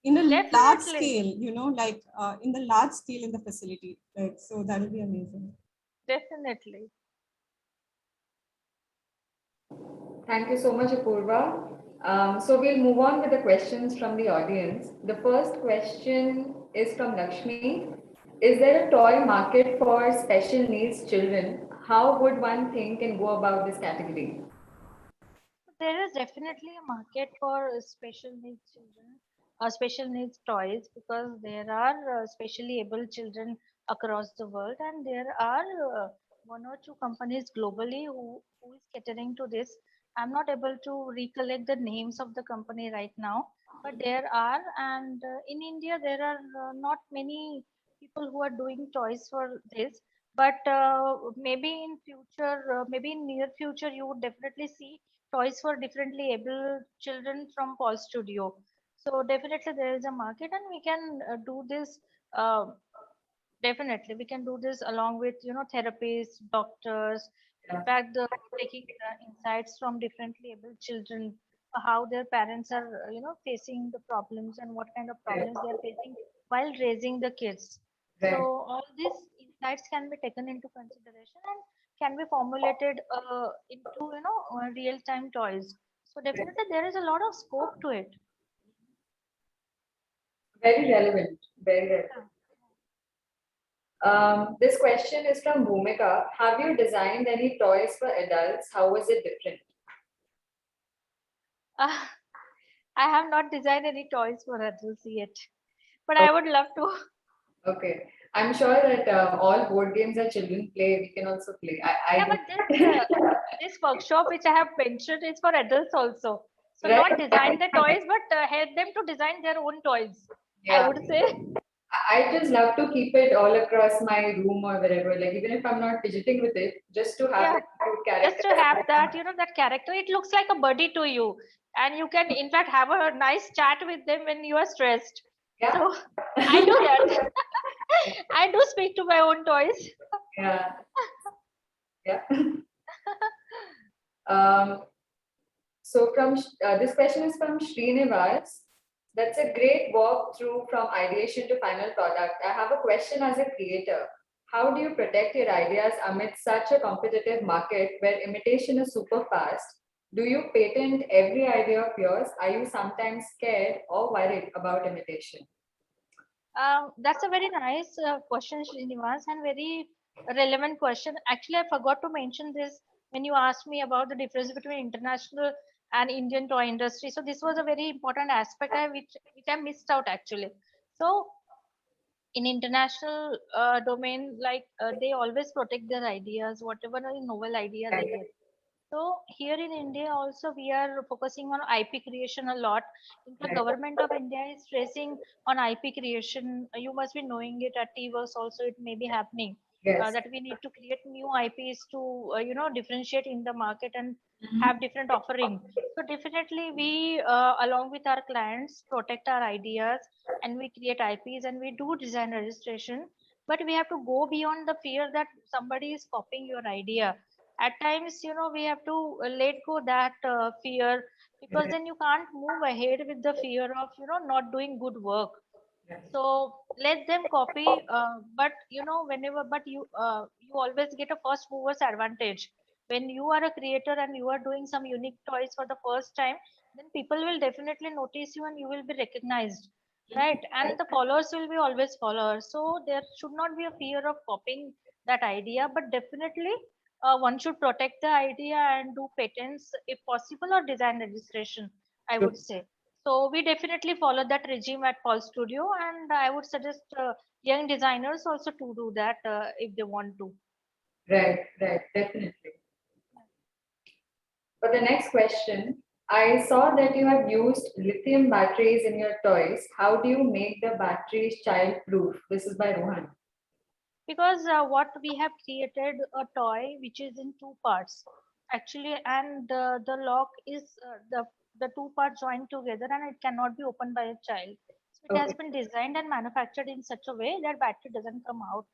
in a large Definitely. scale, like in the large scale in the facility. Like, so that'll be amazing. Definitely. Thank you so much, Apurva. So we'll move on with the questions from the audience. The first question is from Lakshmi. Is there a toy market for special needs children? How would one think and go about this category? There is definitely a market for special needs children, special needs toys, because there are specially able children across the world, and there are one or two companies globally who is catering to this. I'm not able to recollect the names of the company right now, but there are, and in India there are not many people who are doing toys for this. But maybe in future, maybe in near future, you would definitely see toys for differently able children from Paul Studio. So definitely there is a market, and we can do this. Uh, Definitely, we can do this along with therapists, doctors. In Yeah, fact, taking the insights from differently able children, how their parents are facing the problems and what kind of correct, problems they are facing while raising the kids. So right. all these insights can be taken into consideration and can be formulated into real time toys. So definitely there is a lot of scope to it. Very relevant, very relevant. This question is from Bhumika. Have you designed any toys for adults? How was it different? Uh, I have not designed any toys for adults yet, but I would love to. Okay. I'm sure that all board games that children play, we can also play. I Yeah, do. but this workshop which I have mentioned is for adults also. So not Right? design the toys, but help them to design their own toys. I Yeah. would say, I just love to keep it all across my room or wherever. Like even if I'm not fidgeting with it, just to have yeah, the cute just character. to have that, that character, it looks like a buddy to you, and you can in fact have a nice chat with them when you are stressed. Yeah. So I do that. I do speak to my own toys. Yeah. Yeah. Um, so from this question is from Srinivas. That's a great walkthrough from ideation to final product. I have a question as a creator. How do you protect your ideas amid such a competitive market where imitation is super fast? Do you patent every idea of yours? Are you sometimes scared or worried about imitation? That's a very nice question, Srinivas, and very relevant question. Actually, I forgot to mention this when you asked me about the difference between international and Indian toy industry. So this was a very important aspect which I missed out actually. So in international domain, like they always protect their ideas, whatever a novel idea they get. So here in India also we are focusing on IP creation a lot. In the Right. government of India is stressing on IP creation. You must be knowing it at TWorks also. It may be happening Yes. that we need to create new IPs to differentiate in the market and Mhm. have different offering. So definitely we along with our clients protect our ideas and we create IPs and we do design registration. But we have to go beyond the fear that somebody is copying your idea. At times we have to let go that fear, because Right. then you can't move ahead with the fear of not doing good work. Right. So let them copy, but whenever, but you always get a first movers advantage when you are a creator and you are doing some unique toys for the first time. Then people will definitely notice you and you will be recognized, right? And the followers will be always followers, so there should not be a fear of copying that idea, but definitely one should protect the idea and do patents if possible, or design registration, I True. would say. So we definitely follow that regime at Paul Studio, and I would suggest young designers also to do that if they want to. Right. Right. Definitely. For the next question, I saw that you have used lithium batteries in your toys. How do you make the batteries child-proof? This is by Rohan. Because what we have created a toy which is in two parts actually, and the lock is the two parts joined together and it cannot be opened by a child. So it has Okay. been designed and manufactured in such a way that battery doesn't come out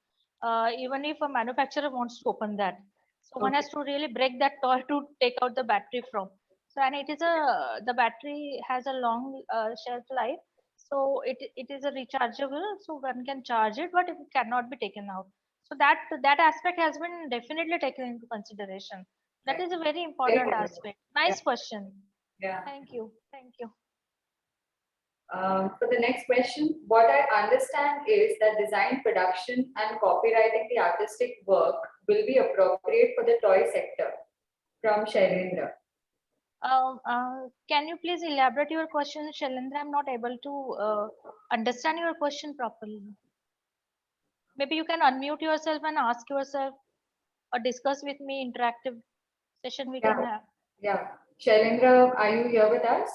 even if a manufacturer wants to open that. So one Okay. has to really break that toy to take out the battery from. So and it is a the battery has a long shelf life, so it is a rechargeable, so one can charge it, but it cannot be taken out. So that aspect has been definitely taken into consideration. That Right. is a very Very important good. aspect. Yeah. Nice question. Yeah. Thank you. Thank you. For the next question, what I understand is that design, production, and copywriting the artistic work will be appropriate for the toy sector. From Shailendra. Can you please elaborate your question, Shailendra? I'm not able to understand your question properly. Maybe you can unmute yourself and ask yourself or discuss with me. Interactive session we can Yeah. have. Yeah. Shailendra, are you here with us?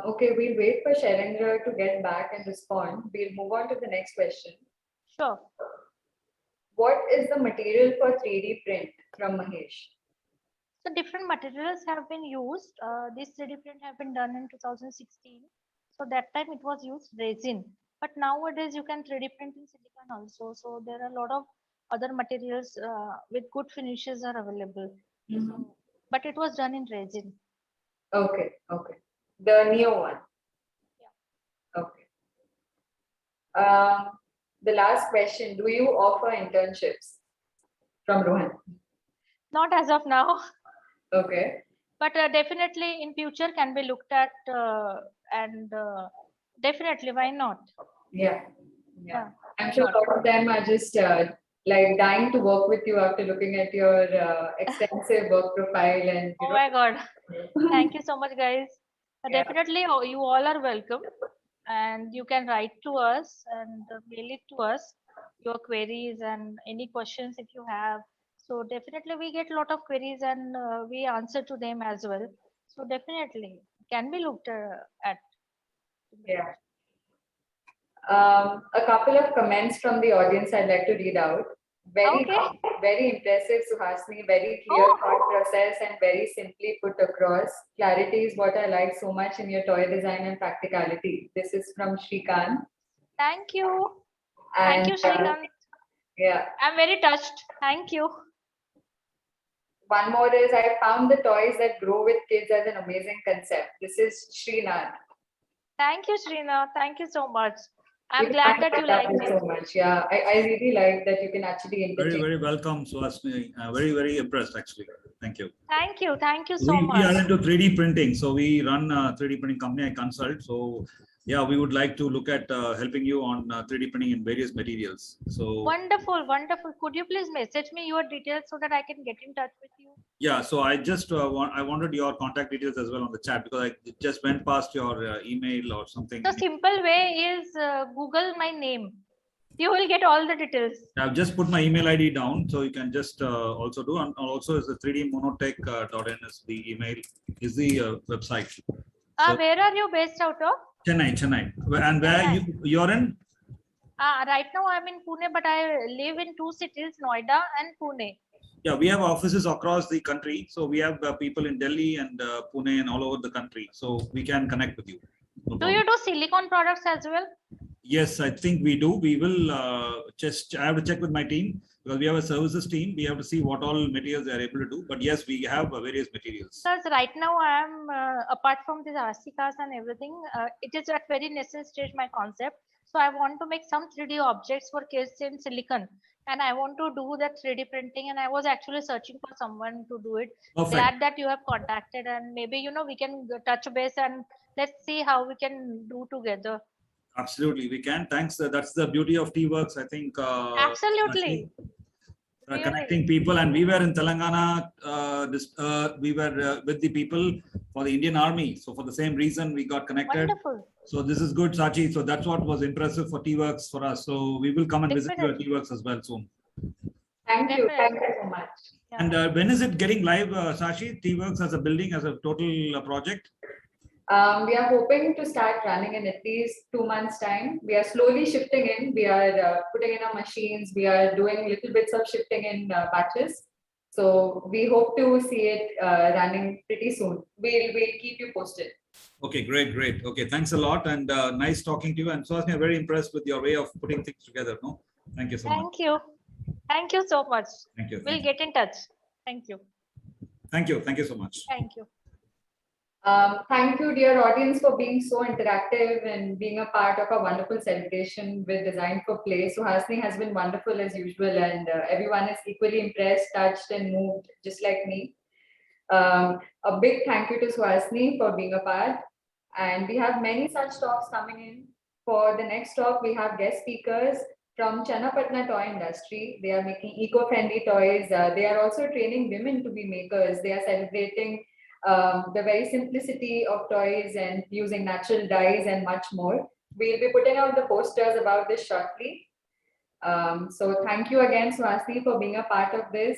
Okay, we'll wait for Shailendra to get back and respond. We'll move on to the next question. Sure. What is the material for 3D print? From Mahesh. So different materials have been used. This 3D print have been done in 2016. So that time it was used resin. But nowadays you can 3D print in silicon also. So there are a lot of other materials with good finishes are available. Mhm. So, but it was done in resin. Okay, okay. The Neo one. Yeah. Okay. Um, the last question, do you offer internships? From Rohan. Not as of now, Okay. but definitely in future can be looked at and definitely why not? Yeah. Yeah. Yeah, I'm why sure not? a lot of them are just like dying to work with you after looking at your extensive work profile and Oh my God. know. Thank you so much, guys. Yeah. Definitely, you all are welcome, and you can write to us and mail it to us your queries and any questions if you have. So definitely, we get a lot of queries and we answer to them as well. So definitely, can be looked at in the Yeah. future. A couple of comments from the audience I'd like to read out. Very, Okay. very impressive, Suhasini. Very clear Oh, thought process and very simply put across. Clarity is what I like so much in your toy design and practicality. This is from Shrikant. thank you. Thank And you, Shrikant. yeah, I'm very touched. Thank you. one more is I found the toys that grow with kids as an amazing concept. This is Srinath. Thank you, Shrina. Thank you so much. I'm Even glad I that you love liked it it. so much. Yeah, I really like that you can actually Very, interchange. very welcome, Suhasini. Very, very impressed, actually. Thank you. Thank you. Thank you so We much. are into 3D printing. So we run a 3D printing company. I consult. So yeah, we would like to look at helping you on 3D printing in various materials. So Wonderful, wonderful. Could you please message me your details so that I can get in touch with you? yeah, so I just I wanted your contact details as well on the chat because I just went past your email or something. The simple way is Google my name. You will get all the details. I've just put my email ID down, so you can just also do. And also, is the 3dmonotech.in is the email, is the website. So, Where are you based out of? Chennai. And where Chennai. you're in? Right now I'm in Pune, but I live in two cities, Noida and Pune. Yeah, we have offices across the country. So we have people in Delhi and Pune and all over the country. So we can connect with you. No Do you do silicone products as well? Yes, I think we do. We will I have to check with my team because we have a services team. We have to see what all materials they are able to do. But yes, we have various materials. Because right now I am, apart from this RC cars and everything, it is at very nascent stage, my concept. So I want to make some 3D objects for kids in silicon. And I want to do that 3D printing. And I was actually searching for someone to do it. Perfect. Glad that you have contacted, and maybe, you know, we can touch base and let's see how we can do together. Absolutely, we can. Thanks. That's the beauty of T-Works. I think. Absolutely. Really. Connecting people, and we were in Telangana. We were with the people for the Indian Army. So for the same reason, we got connected. Wonderful. So this is good, Sachi. So that's what was impressive for T-Works for us. So we will come and visit your T-Works as well soon. Thank you. Thank you so much. Yeah. And when is it getting live, Sachi? T-Works as a building, as a total project? We are hoping to start running in at least 2 months' time. We are slowly shifting in. We are putting in our machines. We are doing little bits of shifting in batches. So we hope to see it running pretty soon. We'll keep you posted. Okay, great. Okay, thanks a lot, and nice talking to you. And Suhasini, I'm very impressed with your way of putting things together. No, thank you so much. Thank you. Thank you so much. Thank you. We'll get in touch. Thank you. Thank you. Thank you so much. Thank you. Thank you, dear audience, for being so interactive and being a part of a wonderful celebration with Design for Play. Suhasini has been wonderful as usual, and everyone is equally impressed, touched, and moved, just like me. A big thank you to Suhasini for being a part. And we have many such talks coming in. For the next talk, we have guest speakers from Channapatna Toy Industry. They are making eco-friendly toys. They are also training women to be makers. They are celebrating the very simplicity of toys and using natural dyes and much more. We'll be putting out the posters about this shortly. So thank you again, Suhasini, for being a part of this.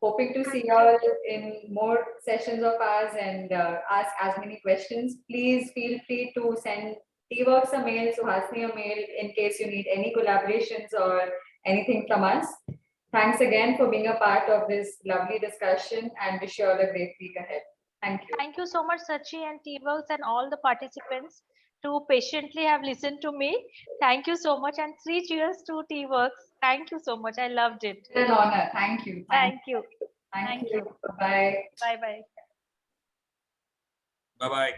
Hoping to see you all in more sessions of ours and ask as many questions. Please feel free to send T-Works a mail, Suhasini a mail, in case you need any collaborations or anything from us. Thanks again for being a part of this lovely discussion, and wish you all a great week ahead. Thank you. Thank you so much, Sachi and T-Works and all the participants to patiently have listened to me. Thank you so much, and 3 cheers to T-Works. Thank you so much. I loved it. It's an honor. Thank you. Thank you. Thank Thank you. you. Bye. Bye-bye. Bye-bye.